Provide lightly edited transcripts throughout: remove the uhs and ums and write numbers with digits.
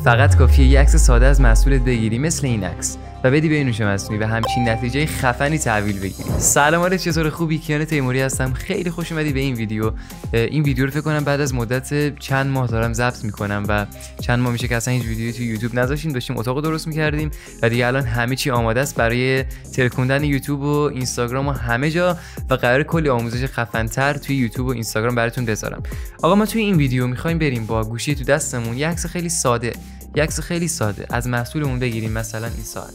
فقط کافیه یک عکس ساده از محصولت بگیری مثل این عکس و بدی به این هوش مصنوعی و همچین نتیجه خفنی تحویل بگیری. سلام علیکم، چطور؟ خوبی؟ کیان تیموری هستم. خیلی خوش اومدی به این ویدیو. این ویدیو رو فکر کنم بعد از مدت چند ماه دارم ضبط میکنم و چند ماه میشه که اصلا هیچ ویدیویی تو یوتیوب نذاشتیم، داشتیم اتاق درست میکردیم و دیگه الان همه چی آماده است برای ترکوندن یوتیوب و اینستاگرام و همه جا و قرار کلی آموزش خفن‌تر توی یوتیوب و اینستاگرام براتون بذارم. آقا ما توی این ویدیو می‌خوایم بریم با گوشی تو دستمون یه عکس خیلی ساده از محصولمون بگیریم، مثلا این ساعت.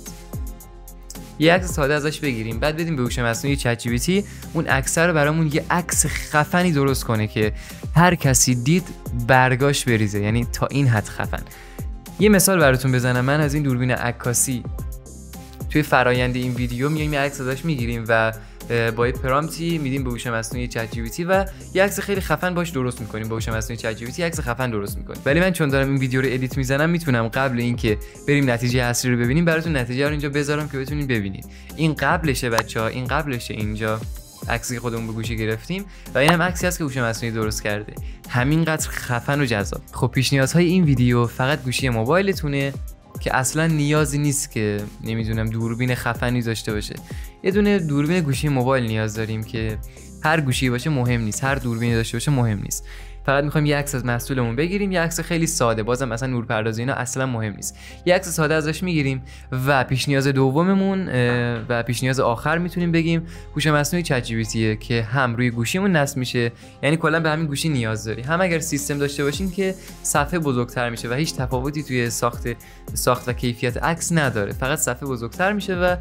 یه عکس ساده ازش بگیریم، بعد بدیم به هوش مصنوعی چت جی پی تی اون عکس رو برامون یه عکس خفنی درست کنه که هر کسی دید برگاش بریزه، یعنی تا این حد خفن. یه مثال براتون بزنم. من از این دوربین عکاسی توی فرایند این ویدیو میایم یه عکس ازش میگیریم و با یه پرامپتی میدیم به هوش مصنوعی چت جی پی تی و یه عکس خیلی خفن باش درست میکنیم. با هوش مصنوعی چت جی پی تی عکس خفن درست میکنیم. ولی من چون دارم این ویدیو رو ادیت میزنم میتونم قبل اینکه بریم نتیجه اصلی رو ببینیم براتون نتیجه رو اینجا بذارم که بتونین ببینید. این قبلشه بچه‌ها، این قبلشه. اینجا عکسی که خودمون به گوشی گرفتیم و اینم عکسی هست که هوش مصنوعی درست کرده. همینقدر خفن و جذاب. خب پیش نیازهای این ویدیو فقط گوشی موبایلتونه که اصلا نیازی نیست که نمیدونم دوربین خفنی داشته باشه. یه دونه دوربین گوشی موبایل نیاز داریم که هر گوشی باشه مهم نیست، هر دوربینی داشته باشه مهم نیست. فقط می‌خوایم یه عکس از محصولمون بگیریم، یه عکس خیلی ساده، بازم مثلا نورپردازی اینا اصلا مهم نیست. یه عکس ساده ازش میگیریم و پیش نیاز دوممون و پیش نیاز آخر میتونیم بگیم هوش مصنوعی چت جی پی تی که هم روی گوشیمون نصب میشه، یعنی کلا به همین گوشی نیاز داری. هم اگر سیستم داشته باشین که صفحه بزرگتر میشه و هیچ تفاوتی توی ساخت و کیفیت عکس نداره، فقط صفحه بزرگتر میشه و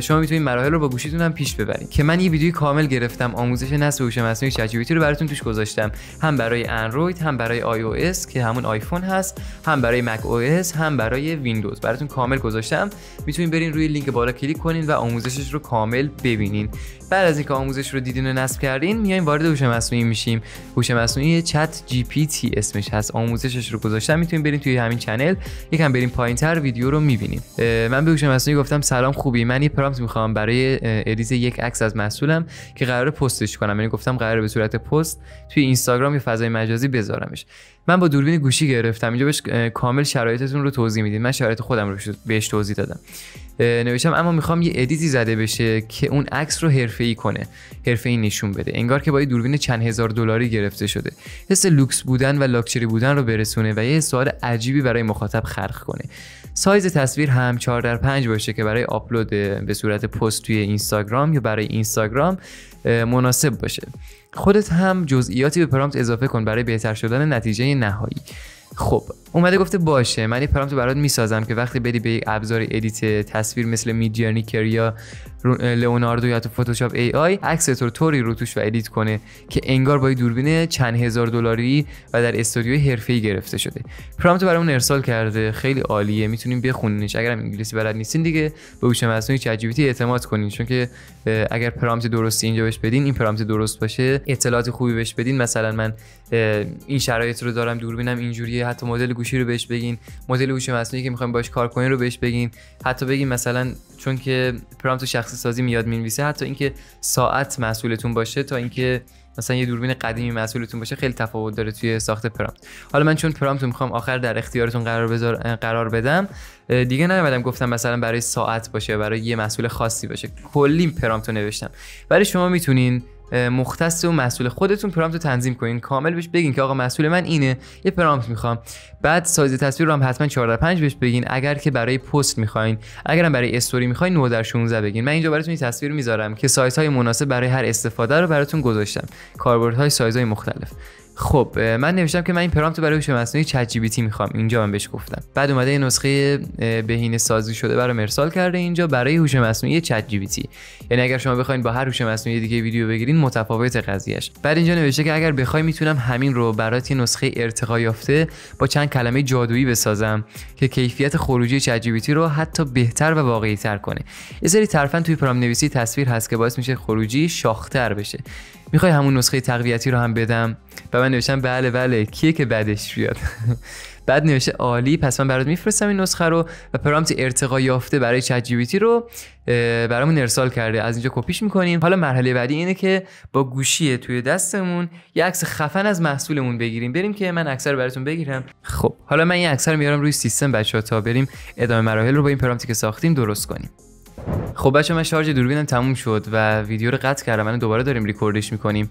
شما میتونید مراحل رو با گوشیتون هم پیش ببرید. که من یه ویدیو کامل گرفتم آموزش نصب هوش مصنوعی چت جی پی تی رو براتون توش گذاشتم، هم برای اندروید، هم برای آی او اس که همون آیفون هست، هم برای مک او اس، هم برای ویندوز. براتون کامل گذاشتم، میتونین برین روی لینک بالا کلیک کنین و آموزشش رو کامل ببینین. بعد از اینکه آموزش رو دیدین و نصب کردین میایم وارد هوش مصنوعی میشیم. هوش مصنوعی چت جی پی تی اسمش هست، آموزشش رو گذاشتم، میتونین برین توی همین چنل یکم برین پایینتر ویدیو رو میبینین. من به هوش مصنوعی گفتم سلام خوبی، من یه پرامپت میخوام برای ادیت یک عکس از محصولم که قراره پستش کنم، یعنی گفتم قراره به صورت پست توی اینستاگرام یا فضای مجازی بذارمش. من با دوربین گوشی گرفتم، اینجا بهش کامل شرایطتون رو توضیح میدین. من شرایط خودم رو بهش توضیح دادم. نوشتم اما میخوام یه ادیتی زده بشه که اون عکس رو حرفه‌ای کنه، حرفه‌ای نشون بده، انگار که با یه دوربین چند هزار دلاری گرفته شده، حس لوکس بودن و لاکچری بودن رو برسونه و یه سوال عجیبی برای مخاطب خلق کنه. سایز تصویر هم 4x5 باشه که برای آپلود به صورت پست توی اینستاگرام یا برای اینستاگرام مناسب باشه. خودت هم جزئیاتی به پرامپت اضافه کن برای بهتر شدن نتیجه نهایی. خب اومده گفته باشه، من یه پرامپت برات میسازم که وقتی بری به یک ابزار ادیت تصویر مثل میدجرنی یا لئوناردو یا تو فتوشاپ ای آی عکست رو طوری رو توش و ادیت کنه که انگار با دوربین چند هزار دلاری و در استودیوی حرفه‌ای گرفته شده. پرامپت برامون ارسال کرده، خیلی عالیه، میتونیم بخونینش. اگرم انگلیسی بلد نیستین دیگه به هوش مصنوعی چت جی پی تی اعتماد کنین، چون که اگر پرامپت درستی اینجا بهش بدین، این پرامپت درست باشه، اطلاعات خوبی بهش بدین، مثلا من این شرایط رو دارم، دوربینم اینجوریه، حتی مدل گوشی رو بهش بگین، مدل هوش مصنوعی که می‌خوایم باهاش کار کنین رو بهش بگین، حتی بگین مثلا چون که پرامپت شخصی سازی میاد مینویسه، حتی اینکه ساعت مسئولتون باشه تا اینکه مثلا یه دوربین قدیمی مسئولتون باشه خیلی تفاوت داره توی ساخت پرامپت. حالا من چون پرامپت رو می‌خوام آخر در اختیارتون قرار بدم، دیگه نیومدم گفتم مثلا برای ساعت باشه یا برای یه مسئول خاصی باشه، کلی پرامپت رو نوشتم. برای شما میتونین مختص و مسئول خودتون پرامپت رو تنظیم کنین، کامل بهش بگین که آقا مسئول من اینه، یه پرامپت میخوام. بعد سایز تصویر رو هم حتما 4x5 بهش بگین. اگر که برای پست میخواین، اگرم برای استوری میخواین 9x16 بگین. من اینجا براتون این تصویر میذارم که سایزهای مناسب برای هر استفاده رو براتون گذاشتم، کاربردهای سایزهای مختلف. خب من نوشتم که من این پرامپت برای هوش مصنوعی چت جی پی تی میخوام، اینجا من بهش گفتم. بعد اومده یه نسخه بهینه سازی شده برام ارسال کرده اینجا برای هوش مصنوعی چت جی پی تی. یعنی اگر شما بخواید با هر هوش مصنوعی دیگه ویدیو بگیرین متفاوت قضیهش. بعد اینجا نوشته که اگر بخوای میتونم همین رو برات یه نسخه ارتقا یافته با چند کلمه جادویی بسازم که کیفیت خروجی چت جی پی تی رو حتی بهتر و واقعی‌تر کنه. یه سری ترفند توی پرامپت نویسی تصویر هست که باعث میشه خروجی شاخ‌تر بشه. میخوای همون نسخه تقویتی رو هم بدم؟ و من نوشتم بله کیه که بعدش بیاد. بعد نوشته عالی، پس من برات میفرستم این نسخه رو و پرامپت ارتقا یافته برای چت جی پی تی رو برامون ارسال کرده. از اینجا کپیش میکنیم. حالا مرحله بعدی اینه که با گوشی توی دستمون یه عکس خفن از محصولمون بگیریم. بریم که من عکس رو براتون بگیرم. خب حالا من این عکس رو میارم روی سیستم بچه‌ها تا بریم ادامه مراحل رو با این پرامپتی که ساختیم درست کنیم. خب بچه‌ها من شارژ دوربینم تموم شد و ویدیو رو قطع کردم. من دوباره داریم ریکوردش میکنیم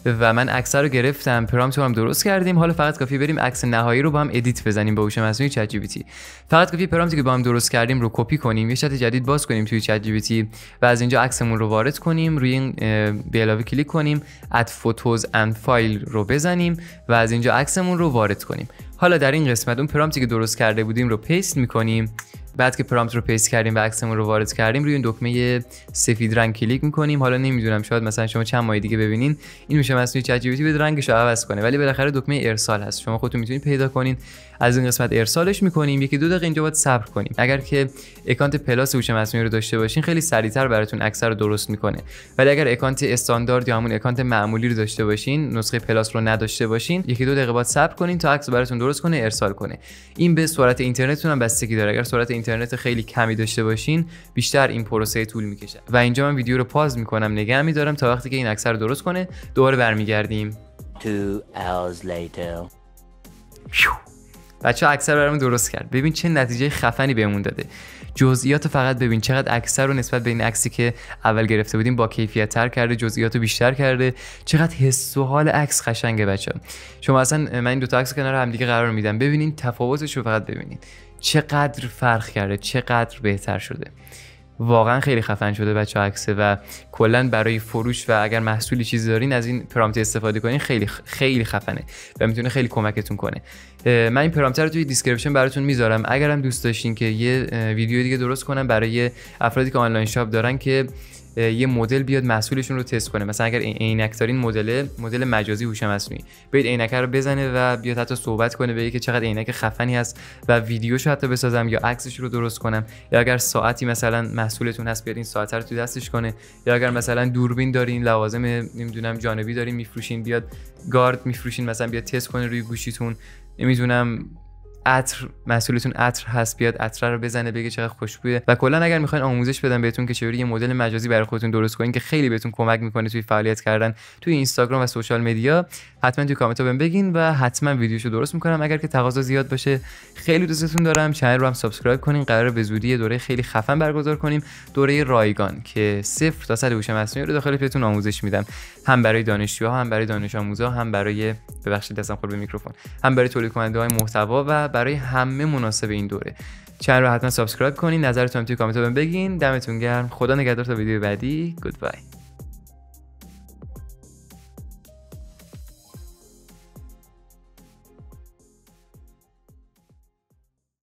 و من عکس رو گرفتم، پرامپت رو هم درست کردیم. حالا فقط کافیه بریم عکس نهایی رو با هم ادیت بزنیم با هوش مصنوعی چت جی پی تی. فقط کافیه پرامپتی که با هم درست کردیم رو کپی کنیم، یه چت جدید باز کنیم توی چت جی پی تی و از اینجا عکسمون رو وارد کنیم، روی این به علاوه کلیک کنیم، اد فوتوز اند فایل رو بزنیم و از اینجا عکسمون رو وارد کنیم. حالا در این قسمت اون پرامپتی که درست کرده بودیم رو پیست می‌کنیم. بعد که پرامپت رو پیست کردیم و عکسمون رو وارد کردیم، روی این دکمه سفید رنگ کلیک می‌کنیم. حالا نمیدونم شاید مثلا شما چند ماه دیگه ببینین این هوش مصنوعی چت جی پی تی به رنگش رو عوض کنه، ولی بالاخره دکمه ارسال هست، شما خودتون میتونید پیدا کنین. از این قسمت ارسالش می‌کنیم. 1-2 دقیقه اینجا باید صبر کنیم. اگر که اکانت پلاس هوش مصنوعی رو داشته باشین خیلی سریعتر براتون عکس رو درست می‌کنه، ولی اگر اکانت استاندارد یا همون اکانت معمولی رو داشته باشین، نسخه پلاس رو نداشته باشین، 1-2 دقیقه باید صبر کنین تا عکس براتون درست کنه، ارسال کنه. این به سرعت اینترنتتون هم بستگی داره. اگر سرعت اینترنت خیلی کمی داشته باشین بیشتر این پروسه طول میکشه. و اینجا من ویدیو رو پاز میکنم، نگه میدارم تا وقتی که این عکس رو درست کنه. دوباره برمیگردیم. 2 hours later. بچه‌ها عکس رو برام درست کرد. ببین چه نتیجه خفنی بهمون داده. جزئیات فقط ببین چقدر عکس رو نسبت به این عکسی که اول گرفته بودیم با کیفیت تر کرده، جزئیات رو بیشتر کرده. چقدر حس و حال عکس قشنگه بچه‌ها. شما اصلا من این دو تا عکس کنار هم دیگه قرار میدم، ببینین تفاوتش رو فقط ببینین. چقدر فرق کرده، چقدر بهتر شده. واقعا خیلی خفن شده بچه‌ها عکسه و کلا برای فروش و اگر محصولی چیزی دارین از این پرامپت استفاده کنین خیلی خیلی خفنه و میتونه خیلی کمکتون کنه. من این پرامپت رو توی دیسکریپشن براتون میذارم. اگرم دوست داشتین که یه ویدیو دیگه درست کنم برای افرادی که آنلاین شاپ دارن که یه مدل بیاد محصولشون رو تست کنه، مثلا اگر عینک دارین مدل مجازی هوش مصنوعی بیاد عینک رو بزنه و بیاد حتی صحبت کنه، بگه که چقدر عینک خفنی هست و ویدیوشو حتی بسازم یا عکسش رو درست کنم، یا اگر ساعتی مثلا محصولتون هست بیاد این ساعت رو تو دستش کنه، یا اگر مثلا دوربین دارین، لوازم نمیدونم جانبی دارین میفروشین، بیاد گارد میفروشین مثلا بیاد تست کنه روی گوشیتون، نمیدونم عطر محصولتون عطر هست بیاد عطر رو بزنه بگه چقدر خوشبوه. و کلا اگر میخواین آموزش بدم بهتون که چجوری یه مدل مجازی برای خودتون درست کنین که خیلی بهتون کمک میکنه توی فعالیت کردن توی اینستاگرام و سوشال مدیا، حتما توی کامنت ها بهم بگین و حتما ویدیوشو درست میکنم. اگر که تقاضا زیاد باشه خیلی دوستتون دارم. چنل رو هم سابسکرایب کنین. قراره به زودی دوره خیلی خفن برگزار کنیم، دوره رایگان که 0 تا 100 هوش مصنوعی رو داخلش بهتون آموزش میدم، هم برای دانشجوها، هم برای دانش آموزا، هم برای ببخشید دستم خورد به میکروفون، هم برای تولید کننده های محتوا و برای همه مناسب این دوره. چنل رو حتما سابسکرایب کنین. نظرتون توی کامنت ها بهم بگین. دمتون گرم. خدا نگهدار تا ویدیو بعدی. گودبای.